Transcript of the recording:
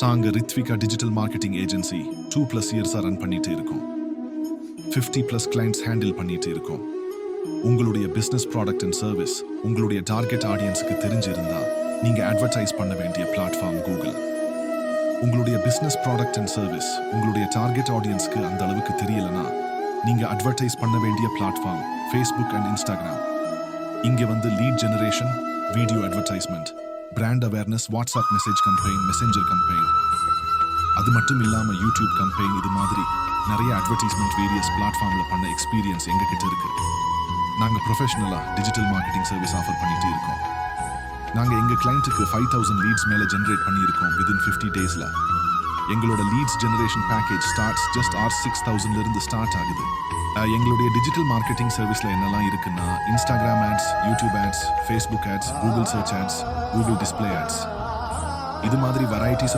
நாங்க Rithvika digital marketing agency 2+ இயர்ஸா run பண்ணிட்டு இருக்கோம். 50+ கிளைண்ட்ஸ் ஹேண்டில் பண்ணிட்டு இருக்கோம். உங்களுடைய பிசினஸ் ப்ராடக்ட் அண்ட் சர்வீஸ் உங்களுடைய டார்கெட் ஆடியன்ஸுக்கு தெரிஞ்சிருந்தா நீங்க அட்வர்டைஸ் பண்ண வேண்டிய பிளாட்ஃபார்ம் கூகுள். உங்களுடைய பிசினஸ் ப்ராடக்ட் அண்ட் சர்வீஸ் உங்களுடைய டார்கெட் ஆடியன்ஸ்க்கு அந்த அளவுக்கு தெரியலனா நீங்க அட்வர்டைஸ் பண்ண வேண்டிய பிளாட்ஃபார்ம் ஃபேஸ்புக் அண்ட் இன்ஸ்டாகிராம். இங்க வந்து lead generation, video advertisement, brand awareness, WhatsApp message campaign, messenger campaign, அது மட்டும் இல்லாம யூடியூப் கம்பெயின், இது மாதிரி நிறைய அட்வர்டைஸ்மெண்ட் வேரியஸ் பிளாட்ஃபார்ம்ல பண்ண எக்ஸ்பீரியன்ஸ் எங்க கிட்ட இருக்கு. நாங்க ப்ரொஃபஷனலா டிஜிட்டல் மார்க்கெட்டிங் சர்வீஸ் ஆஃபர் பண்ணிட்டு இருக்கோம். நாங்க எங்க கிளைண்ட்டுக்கு 5000 லீட்ஸ் மேல ஜெனரேட் பண்ணியிருக்கோம் within 50 daysல. எங்களோட leads generation package starts just R6000ல இருந்து ஸ்டார்ட் ஆகுது. எங்களுடைய டிஜிட்டல் மார்க்கெட்டிங் சர்வீஸ்ல என்னெல்லாம் இருக்குன்னா Instagram ads, YouTube ads, Facebook ads, Google search ads, Google display ads, இது மாதிரி வெரைட்டிஸ்